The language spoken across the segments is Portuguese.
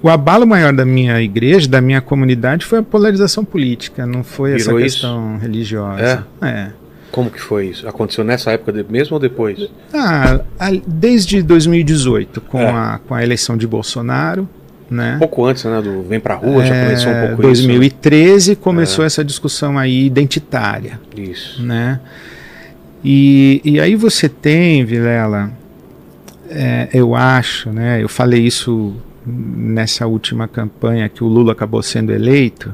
O abalo maior da minha igreja, da minha comunidade, foi a polarização política, não foi essa questão religiosa. Como que foi isso? Aconteceu nessa época mesmo ou depois? Desde 2018, com a eleição de Bolsonaro, né? Um pouco antes, né, do Vem Pra Rua, já começou um pouco 2013 isso, começou essa discussão aí identitária. Isso. Né? E aí você tem, Vilela, eu acho, né, eu falei isso nessa última campanha que o Lula acabou sendo eleito,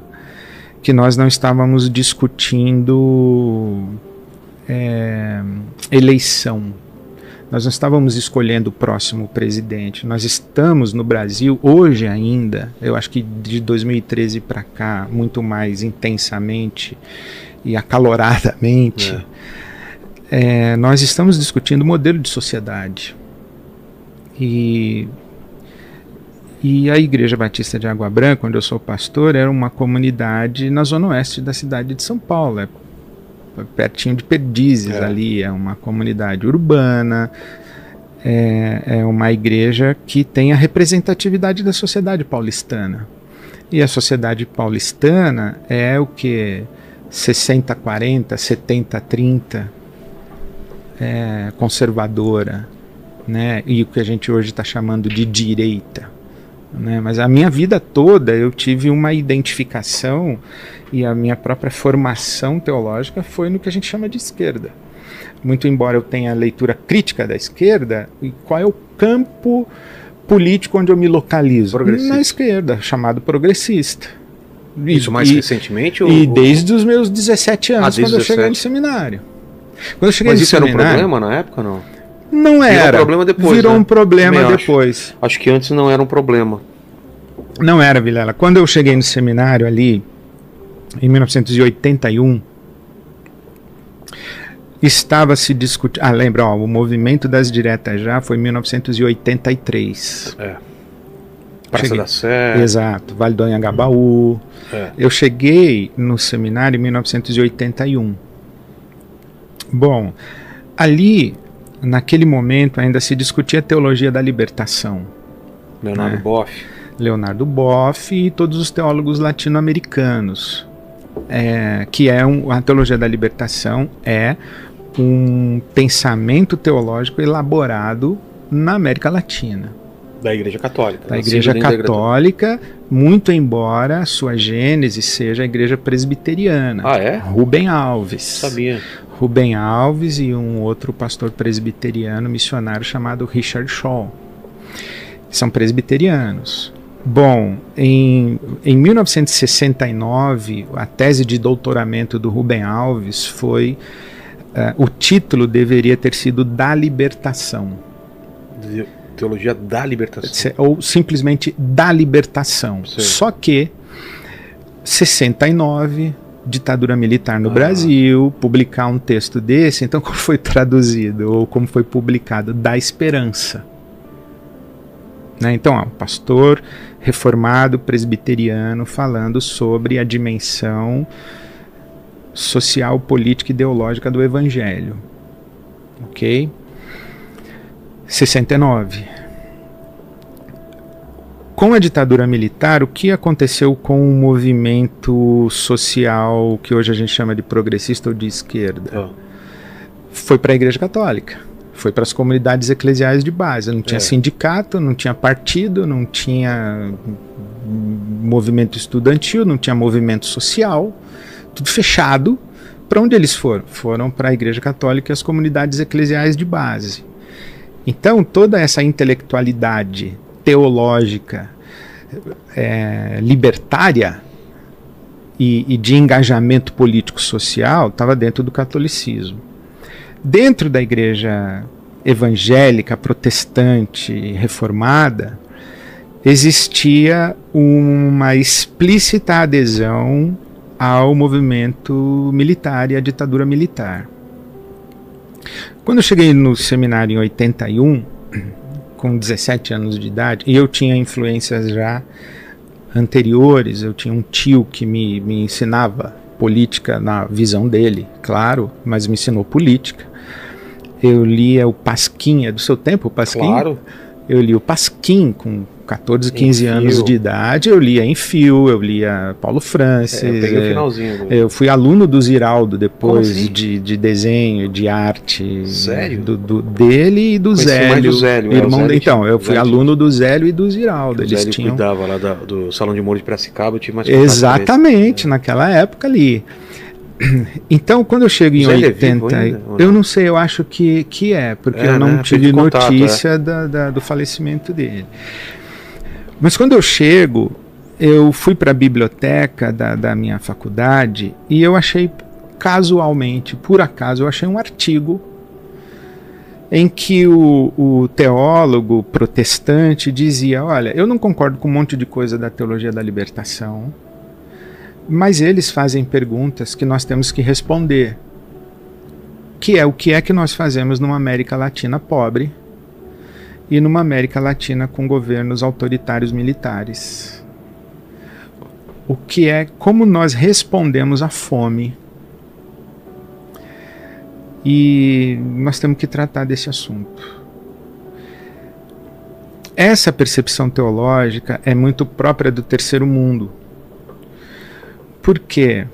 que nós não estávamos discutindo eleição. Nós não estávamos escolhendo o próximo presidente. Nós estamos no Brasil, hoje ainda, eu acho que de 2013 para cá, muito mais intensamente e acaloradamente, nós estamos discutindo o modelo de sociedade. E a Igreja Batista de Água Branca, onde eu sou pastor, era uma comunidade na zona oeste da cidade de São Paulo, pertinho de Perdizes ali, é uma comunidade urbana, é uma igreja que tem a representatividade da sociedade paulistana. E a sociedade paulistana é o que? 60-40, 70-30, conservadora, né? E o que a gente hoje está chamando de direita. Né? Mas a minha vida toda eu tive uma identificação e a minha própria formação teológica foi no que a gente chama de esquerda. Muito embora eu tenha a leitura crítica da esquerda, e qual é o campo político onde eu me localizo? Na esquerda, chamado progressista. Isso mais recentemente? Desde os meus 17 anos, quando eu cheguei no seminário. Mas isso era um problema na época ou não? Não era. Virou um problema depois. Virou um problema depois. Acho que antes não era um problema. Não era, Vilela. Quando eu cheguei no seminário ali, em 1981, estava se discutindo... lembra, o movimento das diretas já foi em 1983. Praça da Sé. Exato, Vale do Anhangabaú. Eu cheguei no seminário em 1981. Bom, ali... Naquele momento ainda se discutia a teologia da libertação. Leonardo Boff e todos os teólogos latino-americanos. A teologia da libertação é um pensamento teológico elaborado na América Latina. Da Igreja Católica. Da Igreja Católica, muito embora a sua gênese seja a Igreja Presbiteriana. Rubem Alves. Sabia. Rubem Alves e um outro pastor presbiteriano missionário chamado Richard Shaw. São presbiterianos. Bom, em 1969, a tese de doutoramento do Rubem Alves foi... o título deveria ter sido Da Libertação. Teologia da libertação. Ou simplesmente da libertação. Sim. Só que 69, ditadura militar no Brasil, publicar um texto desse, então como foi traduzido ou como foi publicado? Da esperança. Né? Então, um pastor reformado presbiteriano falando sobre a dimensão social, política e ideológica do Evangelho. Ok? 69. Com a ditadura militar, o que aconteceu com o movimento social que hoje a gente chama de progressista ou de esquerda? Foi para a Igreja Católica, foi para as comunidades eclesiais de base. Não tinha sindicato, não tinha partido, não tinha movimento estudantil, não tinha movimento social, tudo fechado. Para onde eles foram? Foram para a Igreja Católica e as comunidades eclesiais de base. Então, toda essa intelectualidade teológica libertária e de engajamento político-social estava dentro do catolicismo. Dentro da igreja evangélica, protestante, reformada, existia uma explícita adesão ao movimento militar e à ditadura militar. Quando eu cheguei no seminário em 81, com 17 anos de idade, e eu tinha influências já anteriores, eu tinha um tio que me ensinava política na visão dele, claro, mas me ensinou política. Eu lia o Pasquim, do seu tempo o Pasquim? Claro. Eu li o Pasquim com 14, 15 anos de idade, eu lia em fio, eu lia Paulo Francis. Eu peguei o finalzinho. Eu fui aluno do Ziraldo depois, assim? de desenho, de arte. Sério? Dele e do Zélio. Mais do Zélio, irmão Zélio então, eu fui aluno do Zélio e do Ziraldo. O Eles Zélio tinham... cuidava lá do Salão de Humor de Piracicaba, eu tive mais contato Exatamente, naquela época ali. Então, quando eu chego em 80, ainda, eu não sei, eu acho que é, porque eu não tive notícia do falecimento dele. Mas quando eu chego, eu fui para a biblioteca da minha faculdade e eu achei casualmente, por acaso, eu achei um artigo em que o teólogo protestante dizia, olha, eu não concordo com um monte de coisa da teologia da libertação, mas eles fazem perguntas que nós temos que responder, que é o que é que nós fazemos numa América Latina pobre e numa América Latina com governos autoritários militares. O que é, como nós respondemos à fome. E nós temos que tratar desse assunto. Essa percepção teológica é muito própria do terceiro mundo. Por quê?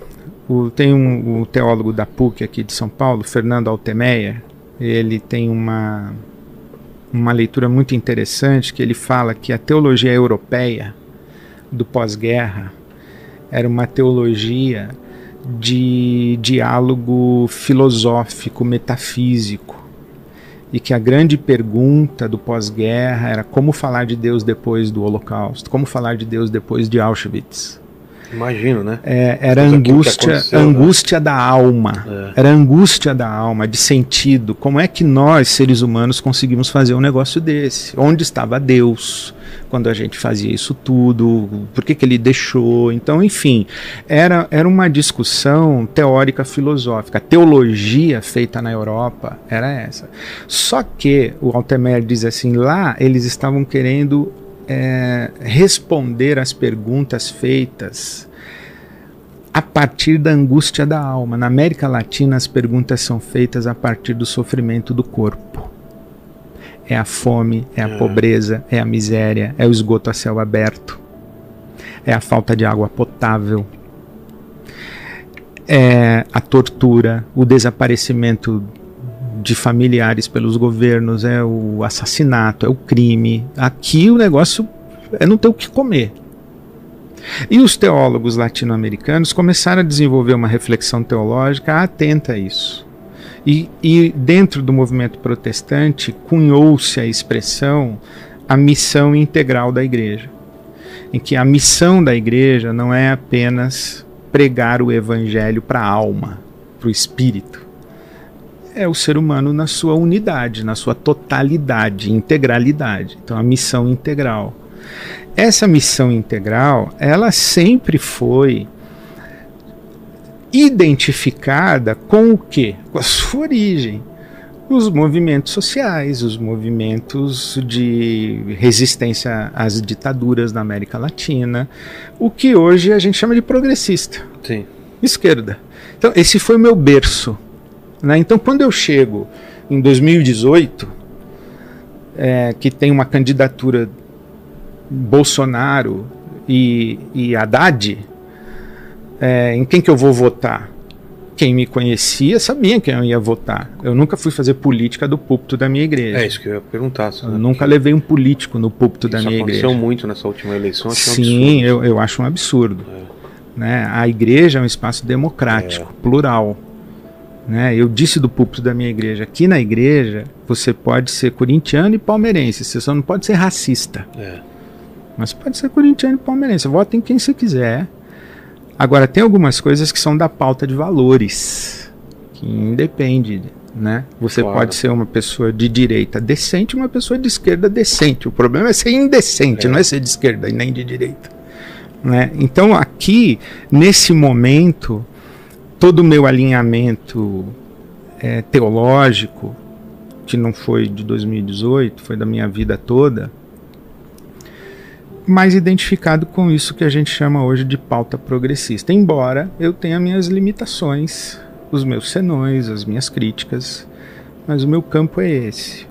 Tem um teólogo da PUC aqui de São Paulo, Fernando Altemeyer, ele tem uma leitura muito interessante, que ele fala que a teologia europeia do pós-guerra era uma teologia de diálogo filosófico, metafísico, e que a grande pergunta do pós-guerra era como falar de Deus depois do Holocausto, como falar de Deus depois de Auschwitz. Imagino, né? Era angústia da alma. Era angústia da alma, de sentido. Como é que nós, seres humanos, conseguimos fazer um negócio desse? Onde estava Deus quando a gente fazia isso tudo? Por que ele deixou? Então, enfim, era uma discussão teórica filosófica. A teologia feita na Europa era essa. Só que, o Altemeyer diz assim, lá eles estavam querendo responder às perguntas feitas a partir da angústia da alma. Na América Latina, as perguntas são feitas a partir do sofrimento do corpo. É a fome, é a pobreza, é a miséria, é o esgoto a céu aberto, é a falta de água potável, é a tortura, o desaparecimento de familiares pelos governos, é o assassinato, é o crime. Aqui o negócio é não ter o que comer. E os teólogos latino-americanos começaram a desenvolver uma reflexão teológica atenta a isso. E dentro do movimento protestante cunhou-se a expressão a missão integral da igreja, em que a missão da igreja não é apenas pregar o evangelho para a alma, para o espírito, é o ser humano na sua unidade, na sua totalidade, integralidade. Então, a missão integral. Essa missão integral, ela sempre foi identificada com o quê? Com a sua origem. Os movimentos sociais, os movimentos de resistência às ditaduras na América Latina, o que hoje a gente chama de progressista. Sim. Esquerda. Então, esse foi o meu berço. Então, quando eu chego em 2018, que tem uma candidatura Bolsonaro e Haddad, em quem que eu vou votar? Quem me conhecia sabia quem eu ia votar. Eu nunca fui fazer política do púlpito da minha igreja. É isso que eu ia perguntar. Eu nunca levei um político no púlpito da minha igreja. Isso aconteceu muito nessa última eleição. Sim, eu acho um absurdo. Né? A igreja é um espaço democrático, plural. Né? Eu disse do púlpito da minha igreja, aqui na igreja você pode ser corintiano e palmeirense, você só não pode ser racista. Mas pode ser corintiano e palmeirense, vota em quem você quiser. Agora, tem algumas coisas que são da pauta de valores, que independe, né? Você pode ser uma pessoa de direita decente e uma pessoa de esquerda decente. O problema é ser indecente, não é ser de esquerda e nem de direita. Né? Então, aqui, nesse momento, todo o meu alinhamento teológico, que não foi de 2018, foi da minha vida toda, mais identificado com isso que a gente chama hoje de pauta progressista. Embora eu tenha minhas limitações, os meus senões, as minhas críticas, mas o meu campo é esse.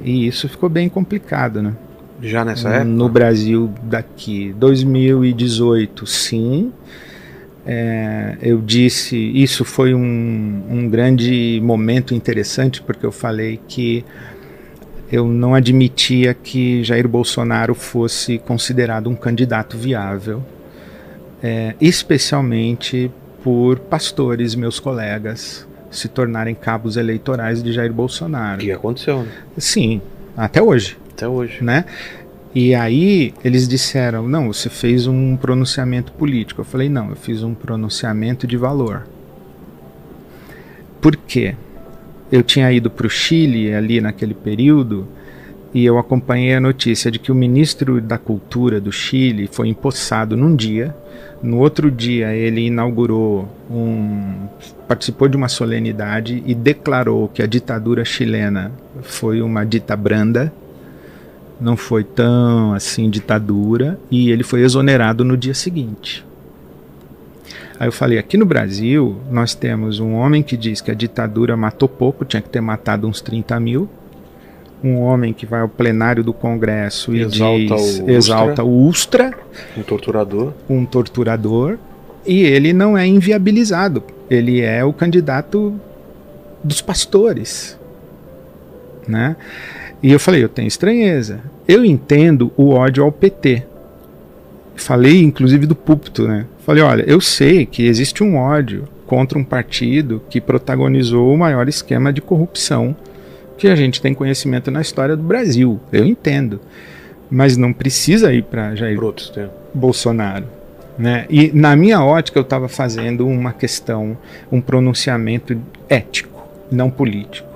E isso ficou bem complicado, né? Já nessa época? No Brasil daqui. 2018, sim. Eu disse, isso foi um grande momento interessante, porque eu falei que eu não admitia que Jair Bolsonaro fosse considerado um candidato viável, especialmente por pastores, meus colegas, se tornarem cabos eleitorais de Jair Bolsonaro. O que aconteceu, né? Sim, até hoje. Até hoje. Né? E aí eles disseram, não, você fez um pronunciamento político. Eu falei, não, eu fiz um pronunciamento de valor. Por quê? Eu tinha ido para o Chile ali naquele período e eu acompanhei a notícia de que o ministro da Cultura do Chile foi empossado num dia. No outro dia ele inaugurou participou de uma solenidade e declarou que a ditadura chilena foi uma dita branda, não foi tão assim ditadura, e ele foi exonerado no dia seguinte. Aí eu falei, aqui no Brasil nós temos um homem que diz que a ditadura matou pouco, tinha que ter matado uns 30 mil, um homem que vai ao plenário do Congresso e exalta o Ustra, um torturador, e ele não é inviabilizado, ele é o candidato dos pastores, né? E eu falei, eu tenho estranheza. Eu entendo o ódio ao PT. Falei, inclusive, do púlpito, né? Falei, olha, eu sei que existe um ódio contra um partido que protagonizou o maior esquema de corrupção que a gente tem conhecimento na história do Brasil. Eu entendo. Mas não precisa ir para Jair Bolsonaro, né? E na minha ótica eu estava fazendo uma questão, um pronunciamento ético, não político.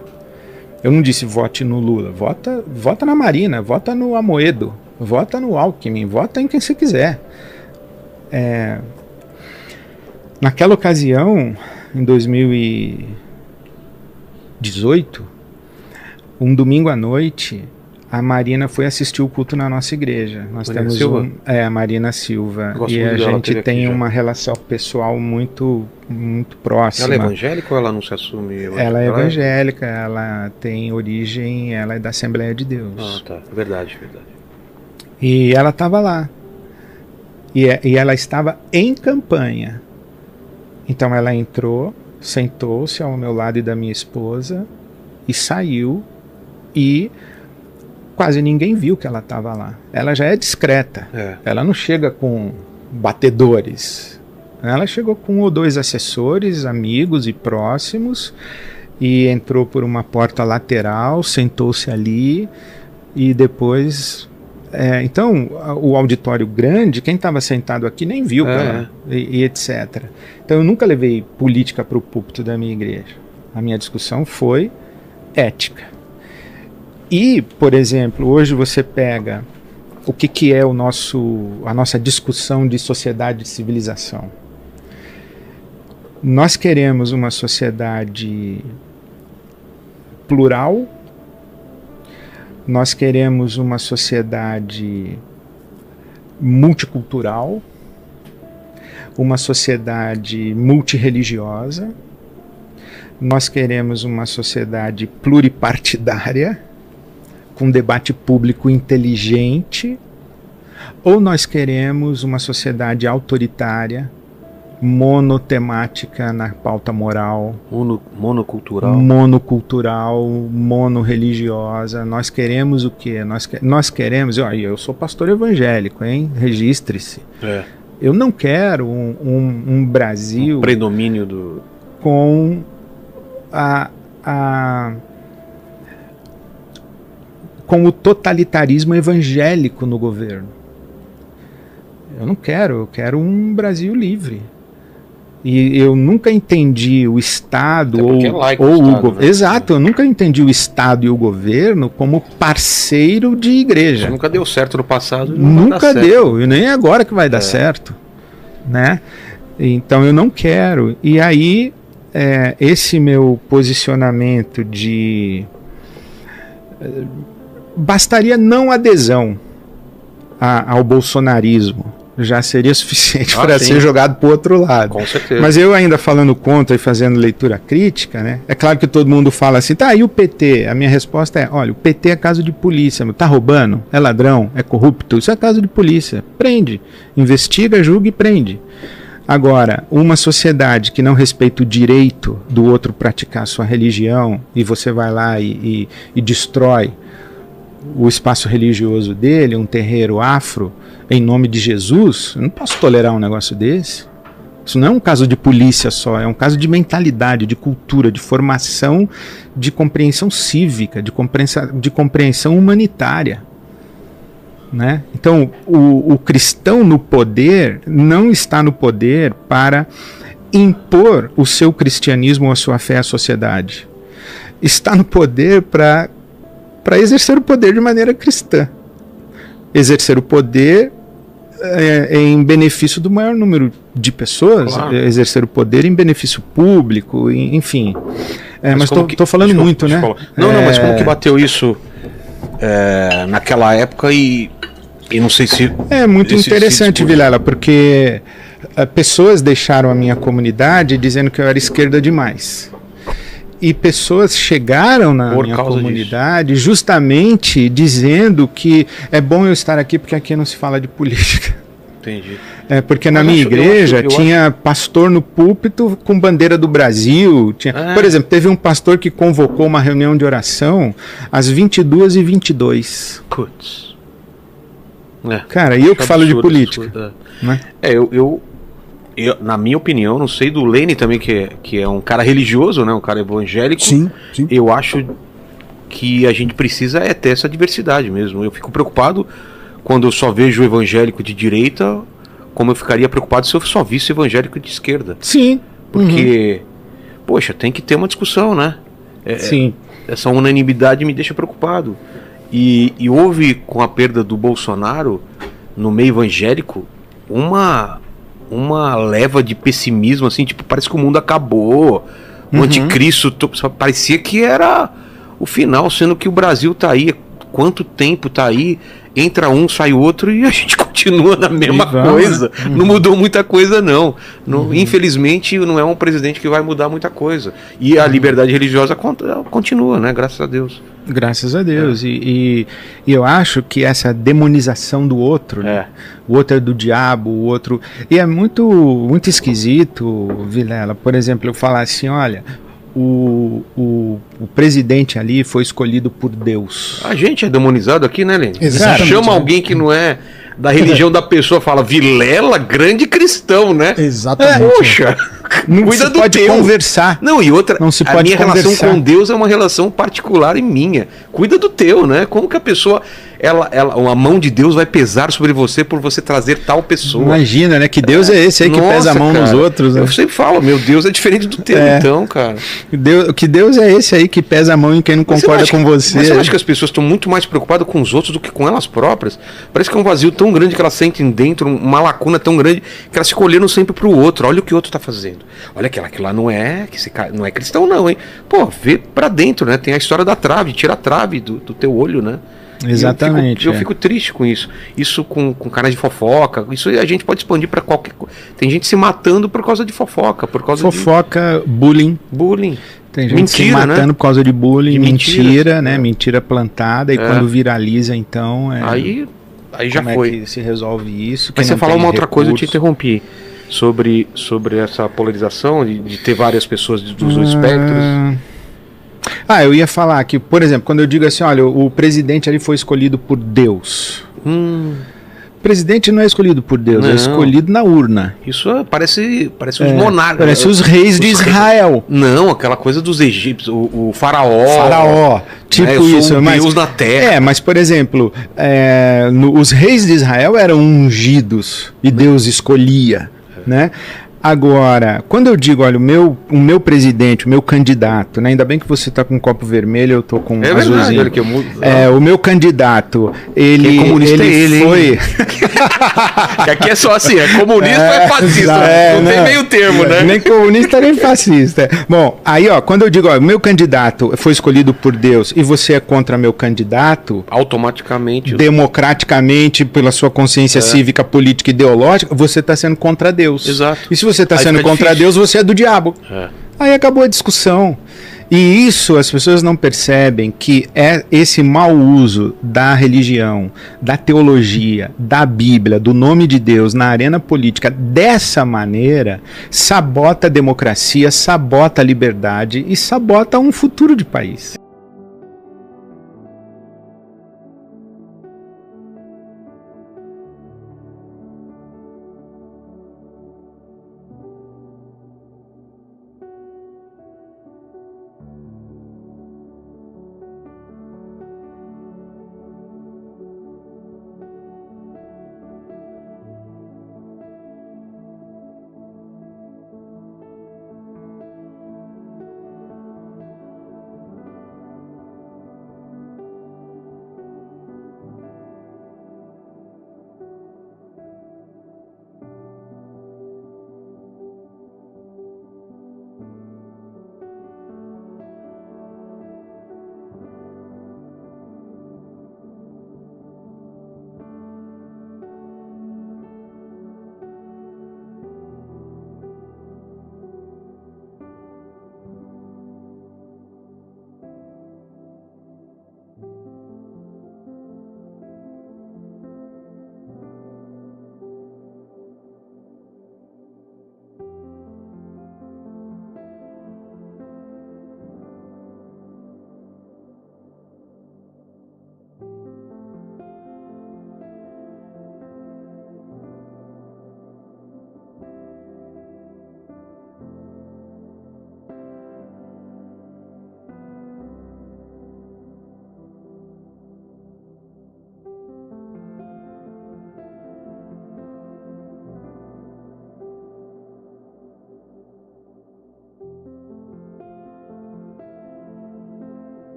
Eu não disse vote no Lula, vota na Marina, vota no Amoedo, vota no Alckmin, vota em quem você quiser. Naquela ocasião, em 2018, um domingo à noite, a Marina foi assistir o culto na nossa igreja. Nós temos a Marina Silva, e a gente tem uma relação pessoal muito próxima. Ela é evangélica ou ela não se assume? Ela é evangélica, ela tem origem, ela é da Assembleia de Deus. Ah, tá, verdade. E ela estava lá. E ela estava em campanha. Então ela entrou, sentou-se ao meu lado e da minha esposa, e saiu, e quase ninguém viu que ela estava lá. Ela já é discreta. Ela não chega com batedores. Ela chegou com 1 ou 2 assessores, amigos e próximos, e entrou por uma porta lateral, sentou-se ali, e depois... então, o auditório grande, quem estava sentado aqui nem viu, e etc. Então, eu nunca levei política para o púlpito da minha igreja. A minha discussão foi ética. E, por exemplo, hoje você pega o que é a nossa discussão de sociedade e civilização. Nós queremos uma sociedade plural, nós queremos uma sociedade multicultural, uma sociedade multirreligiosa, nós queremos uma sociedade pluripartidária, com debate público inteligente, ou nós queremos uma sociedade autoritária, monotemática na pauta moral, monocultural, monorreligiosa. Nós queremos o quê? Nós queremos, eu sou pastor evangélico, hein? Registre-se. Eu não quero um Brasil predomínio com com o totalitarismo evangélico no governo. Eu não quero, eu quero um Brasil livre. E eu nunca entendi o Estado ou o governo. Né? Exato, eu nunca entendi o Estado e o governo como parceiro de igreja. Isso nunca deu certo no passado. Nunca deu, e nem agora que vai dar certo. Né? Então eu não quero. E aí, esse meu posicionamento de... bastaria não adesão ao bolsonarismo, já seria suficiente para ser jogado para o outro lado. Com certeza. Mas eu ainda falando contra e fazendo leitura crítica, né? É claro que todo mundo fala assim, tá, e o PT? A minha resposta é, olha, o PT é caso de polícia, tá roubando? É ladrão? É corrupto? Isso é caso de polícia. Prende. Investiga, julga e prende. Agora, uma sociedade que não respeita o direito do outro praticar sua religião e você vai lá e destrói o espaço religioso dele, um terreiro afro, em nome de Jesus, eu não posso tolerar um negócio desse. Isso não é um caso de polícia só, é um caso de mentalidade, de cultura, de formação, de compreensão cívica, de compreensão humanitária. Né? Então, o cristão no poder não está no poder para impor o seu cristianismo ou a sua fé à sociedade. Está no poder para exercer o poder de maneira cristã. Exercer o poder em benefício do maior número de pessoas, claro. Exercer o poder em benefício público, enfim. Mas estou falando muito, né? Não, mas como que bateu isso naquela época e não sei se... É muito interessante, Vilela, porque pessoas deixaram a minha comunidade dizendo que eu era esquerda demais. E pessoas chegaram na minha comunidade justamente dizendo que é bom eu estar aqui porque aqui não se fala de política. Entendi. Porque na minha igreja tinha pastor no púlpito com bandeira do Brasil. Por exemplo, teve um pastor que convocou uma reunião de oração às 22h22. Putz. Cara, e eu que falo de política. Né? Eu, na minha opinião, não sei do Lene também, que é um cara religioso, né, um cara evangélico. Sim. Eu acho que a gente precisa ter essa diversidade mesmo. Eu fico preocupado quando eu só vejo o evangélico de direita, como eu ficaria preocupado se eu só visse o evangélico de esquerda. Sim. Porque, poxa, tem que ter uma discussão, né? Sim. Essa unanimidade me deixa preocupado. E houve, com a perda do Bolsonaro, no meio evangélico, uma leva de pessimismo, assim, tipo, parece que o mundo acabou, o anticristo, parecia que era o final, sendo que o Brasil tá aí, quanto tempo tá aí, entra um, sai outro e a gente continua na mesma coisa, não mudou muita coisa não, infelizmente não é um presidente que vai mudar muita coisa, e a liberdade religiosa continua, né, graças a Deus. Graças a Deus. E eu acho que essa demonização do outro, né? O outro é do diabo, o outro... E é muito esquisito, Vilela, por exemplo, eu falar assim, olha, o presidente ali foi escolhido por Deus. A gente é demonizado aqui, né, Lene? Exatamente. Chama alguém que não é da religião da pessoa, fala Vilela, grande cristão, né? Exatamente. Poxa, não cuida se do pode teu. Conversar. Não, e outra, não se a pode minha conversar. relação com Deus é uma relação particular e minha. Cuida do teu, né? Como que a pessoa, a mão de Deus vai pesar sobre você por você trazer tal pessoa? Imagina, né? Que Deus é esse aí que pesa a mão nos outros. Né? Eu sempre falo, meu Deus é diferente do teu, então, cara. Que Deus é esse aí que pesa a mão em quem não concorda com você. Mas eu acho que as pessoas estão muito mais preocupadas com os outros do que com elas próprias. Parece que é um vazio tão grande que elas sentem dentro, uma lacuna tão grande que elas ficam olhando sempre pro outro. Olha o que o outro tá fazendo. Olha aquilo lá não é cristão não, hein? Pô, vê pra dentro, né? Tem a história da trave, tira a trave do teu olho, né? Exatamente. Eu fico triste com isso. Isso com canais de fofoca. Isso a gente pode expandir pra qualquer coisa. Tem gente se matando por causa de fofoca. Bullying. Tem gente mentira, se matando, né? Por causa de bullying, mentira, né? É. Mentira plantada. E quando viraliza, então... Aí já como foi. É que se resolve isso? Mas você falou uma outra coisa, eu te interrompi. Sobre essa polarização, de ter várias pessoas dos espectros. Eu ia falar que, por exemplo, quando eu digo assim, olha, o presidente ali foi escolhido por Deus. O presidente não é escolhido por Deus, é escolhido na urna. Isso parece os monarcas. Parece os reis de Israel. Não, aquela coisa dos egípcios, o faraó. Tipo isso. Deus na terra. Mas por exemplo, os reis de Israel eram ungidos e Deus escolhia. Né? Agora, quando eu digo, olha, o meu presidente, o meu candidato, né? Ainda bem que você está com um copo vermelho, eu estou com um azulzinho. Verdade, olha que eu mudo. O meu candidato, ele, comunista ele foi... Que aqui é só assim, é comunista ou é fascista? Não tem meio termo, né? Nem comunista, nem fascista. Bom, aí, ó, quando eu digo, ó, meu candidato foi escolhido por Deus e você é contra meu candidato, automaticamente, democraticamente, pela sua consciência cívica, política e ideológica, você está sendo contra Deus. Exato. E se você está sendo contra difícil. Deus, você é do diabo. Aí acabou a discussão. E isso as pessoas não percebem, que é esse mau uso da religião, da teologia, da Bíblia, do nome de Deus na arena política dessa maneira, sabota a democracia, sabota a liberdade e sabota um futuro de país.